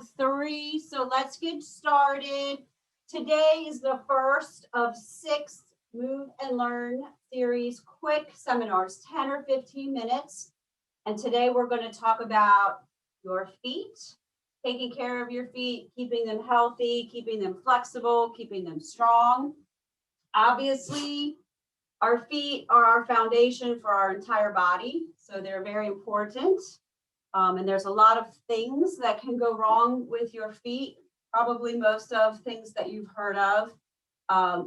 3. So let's get started. Today is the first of 6 Move and Learn series quick seminars, 10 or 15 minutes. And today we're going to talk about your feet, taking care of your feet, keeping them healthy, keeping them flexible, keeping them strong. Obviously, our feet are our foundation for our entire body, so they're very important. And there's a lot of things that can go wrong with your feet, probably most of things that you've heard of.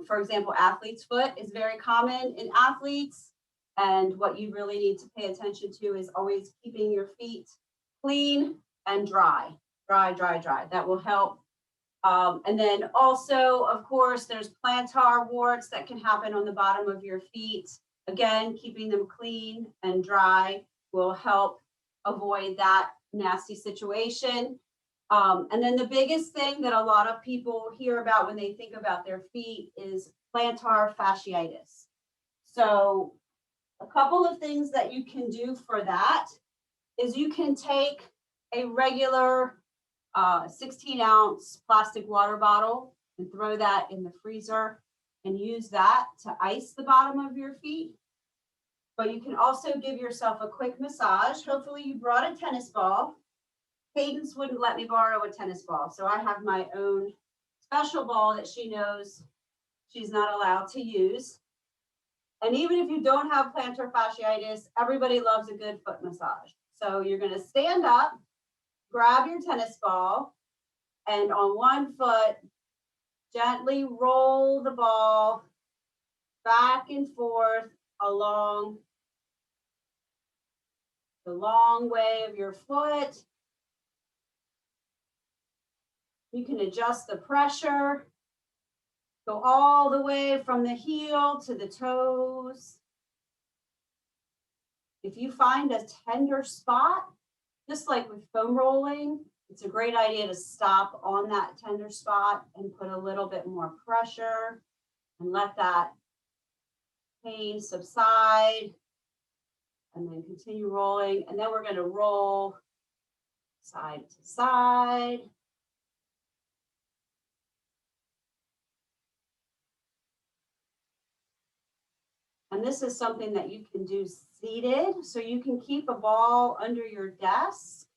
For example, athlete's foot is very common in athletes. And what you really need to pay attention to is always keeping your feet clean and dry. That will help. And then also, of course, there's plantar warts that can happen on the bottom of your feet. Again, keeping them clean and dry will help avoid that nasty situation. And then the biggest thing that a lot of people hear about when they think about their feet is plantar fasciitis. So a couple of things that you can do for that is you can take a regular 16-ounce plastic water bottle and throw that in the freezer and use that to ice the bottom of your feet. But you can also give yourself a quick massage. Hopefully you brought a tennis ball. Cadence wouldn't let me borrow a tennis ball, so I have my own special ball that she knows she's not allowed to use. And even if you don't have plantar fasciitis, everybody loves a good foot massage. So you're going to stand up, grab your tennis ball, and on one foot, gently roll the ball back and forth along the long way of your foot. You can adjust the pressure, go all the way from the heel to the toes. If you find a tender spot, just like with foam rolling, it's a great idea to stop on that tender spot and put a little bit more pressure and let that pain subside. And then continue rolling. And then we're going to roll side to side. And this is something that you can do seated. So you can keep a ball under your desk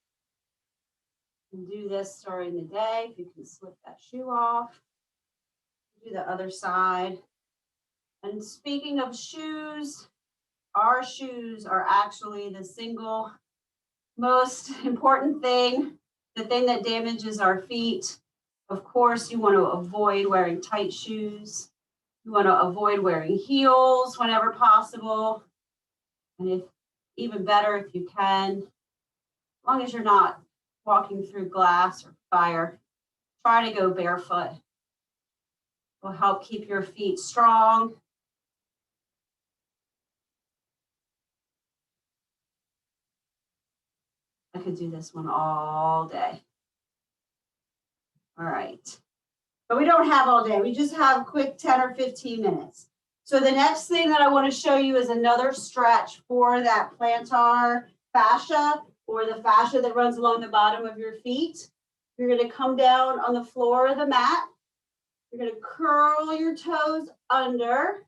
and do this during the day. If you can slip that shoe off, do the other side. And speaking of shoes, our shoes are actually the single most important thing, the thing that damages our feet. Of course, you want to avoid wearing tight shoes. You want to avoid wearing heels whenever possible. And if even better, if you can, as long as you're not walking through glass or fire, try to go barefoot. It will help keep your feet strong. I could do this one all day. All right. But we don't have all day. We just have quick 10 or 15 minutes. So the next thing that I want to show you is another stretch for that plantar fascia, or the fascia that runs along the bottom of your feet. You're going to come down on the floor of the mat. You're going to curl your toes under,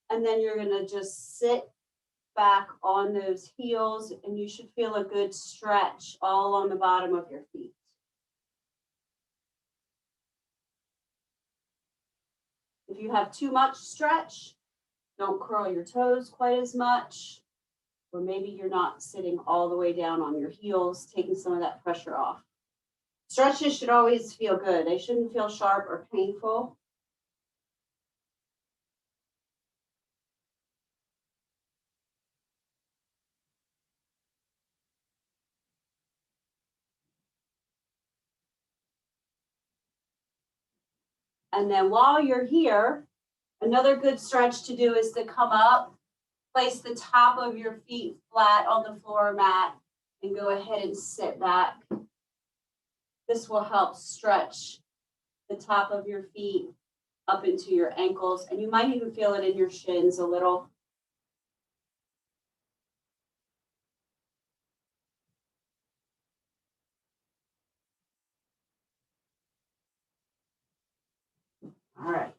and then you're going to just sit back on those heels, and you should feel a good stretch all along the bottom of your feet. If you have too much stretch, don't curl your toes quite as much, or maybe you're not sitting all the way down on your heels, taking some of that pressure off. Stretches should always feel good. They shouldn't feel sharp or painful. And then while you're here, another good stretch to do is to come up, place the top of your feet flat on the floor mat, and go ahead and sit back. This will help stretch the top of your feet up into your ankles, and you might even feel it in your shins a little. All right.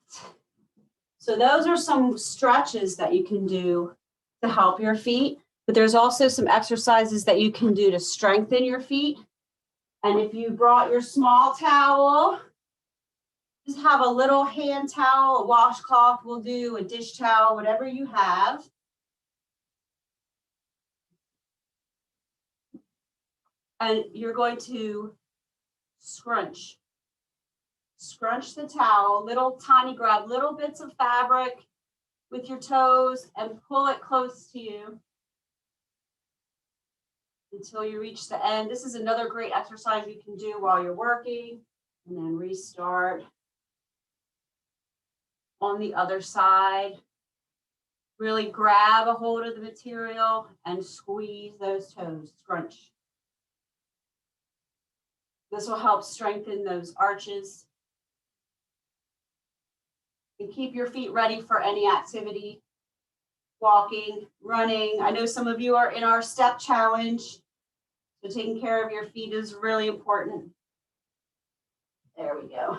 So those are some stretches that you can do to help your feet, but there's also some exercises that you can do to strengthen your feet. And if you brought your small towel, just have a little hand towel, a washcloth will do, a dish towel, whatever you have. And you're going to scrunch the towel, little tiny, grab little bits of fabric with your toes and pull it close to you until you reach the end. This is another great exercise you can do while you're working, and then restart on the other side. Really grab a hold of the material and squeeze those toes, scrunch. This will help strengthen those arches. And keep your feet ready for any activity, walking, running. I know some of you are in our step challenge, so taking care of your feet is really important. There we go.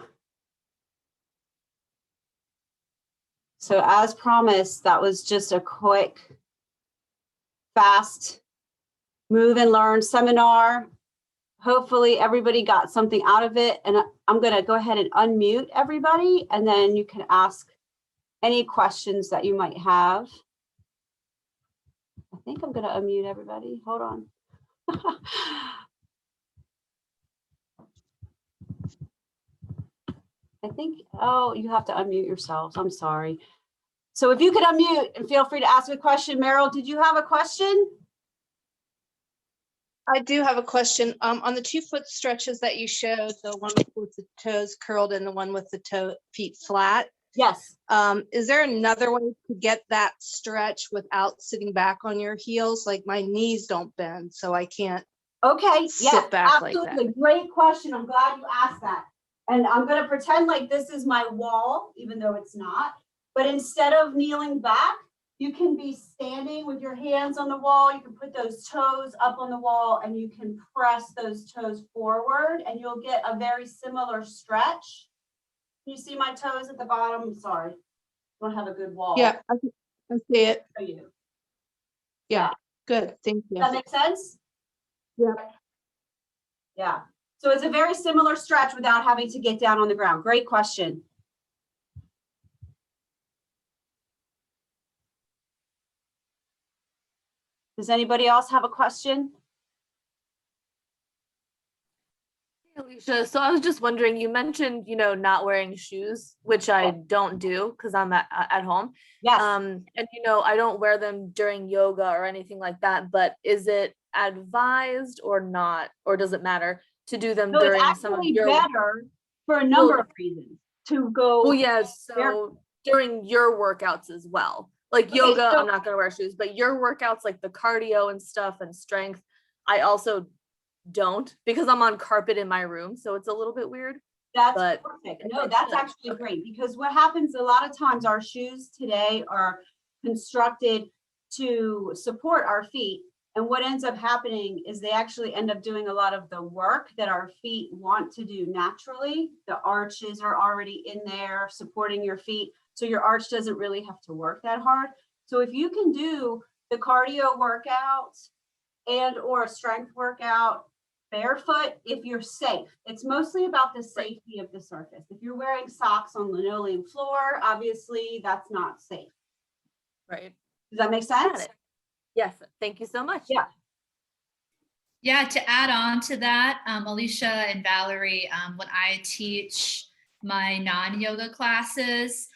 So as promised, that was just a quick, fast move and learn seminar. Hopefully everybody got something out of it, and I'm going to go ahead and unmute everybody, and then you can ask any questions that you might have. I think I'm going to unmute everybody. Hold on. I think, oh, you have to unmute yourselves. I'm sorry. So if you could unmute and feel free to ask a question. Meryl, did you have a question? I do have a question. On the 2-foot stretches that you showed, the one with the toes curled and the one with the feet flat. Yes. Is there another way to get that stretch without sitting back on your heels? Like my knees don't bend, so I can't. Okay. Sit back like absolutely. that. Great question. I'm glad you asked that. And I'm going to pretend like this is my wall, even though it's not. But instead of kneeling back, you can be standing with your hands on the wall. You can put those toes up on the wall and you can press those toes forward and you'll get a very similar stretch. Can you see my toes at the bottom? I'm sorry. I don't have a good wall. Yeah, I see it. For you. Yeah, good. Thank you. Does that make sense? Yeah. Yeah. So it's a very similar stretch without having to get down on the ground. Great question. Does anybody else have a question? Hey, Alicia, so I was just wondering, you mentioned, not wearing shoes, which I don't do because I'm at home. Yes. And, I don't wear them during yoga or anything like that, but is it advised or not, or does it matter to do them No, during it's some of actually your better for a number of reasons to go. Well, yes. So during your workouts as well, like yoga, I'm not going to wear shoes, but your workouts, like the cardio and stuff and strength, I also don't because I'm on carpet in my room. So it's a little bit weird. That's perfect. No, that's actually great because what happens a lot of times, our shoes today are constructed to support our feet. And what ends up happening is they actually end up doing a lot of the work that our feet want to do naturally. The arches are already in there supporting your feet. So your arch doesn't really have to work that hard. So if you can do the cardio workouts and or a strength workout barefoot, if you're safe, it's mostly about the safety of the surface. If you're wearing socks on linoleum floor, obviously that's not safe. Right. Does that make sense? Yes. Thank you so much. Yeah. Yeah, to add on to that, Alicia and Valerie, when I teach my non-yoga classes,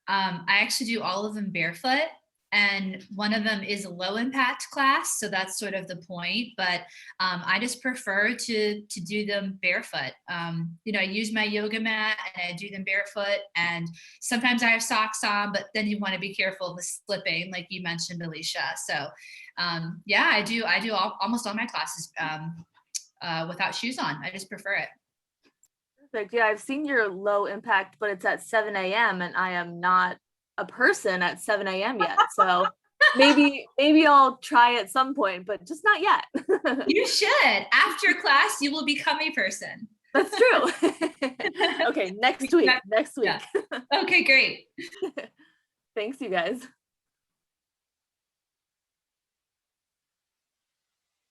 I actually do all of them barefoot. And one of them is a low impact class. So that's sort of the point. But I just prefer to do them barefoot. I use my yoga mat and I do them barefoot. And sometimes I have socks on, but then you want to be careful of the slipping, like you mentioned, Alicia. So yeah, I do almost all my classes without shoes on. I just prefer it. Perfect. Yeah, I've seen your low impact, but it's at 7 a.m. and I am not a person at 7 a.m. yet. So maybe I'll try at some point, but just not yet. You should. After class, you will become a person. That's true. Okay, next week. Next week. Yeah. Okay, great. Thanks, you guys.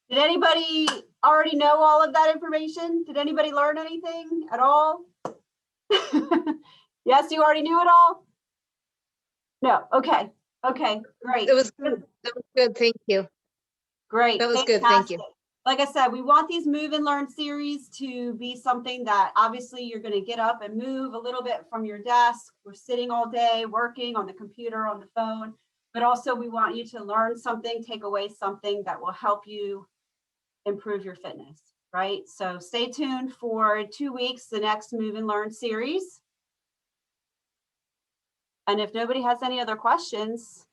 Did anybody already know all of that information? Did anybody learn anything at all? Yes, you already knew it all? No, okay, okay, great. It was good. That was good. Thank you. Great. That was good, thank you. fantastic. Like I said, we want these move and learn series to be something that obviously you're going to get up and move a little bit from your desk. We're sitting all day working on the computer, on the phone, but also we want you to learn something, take away something that will help you improve your fitness, right? So stay tuned for 2 weeks, the next move and learn series. And if nobody has any other questions,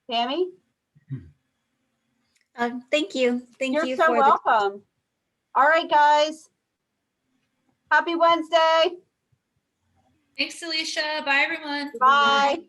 Tammy? Thank you. Thank You're you so for the welcome. All right, guys. Happy Wednesday. Thanks, Alicia. Bye, everyone. Bye.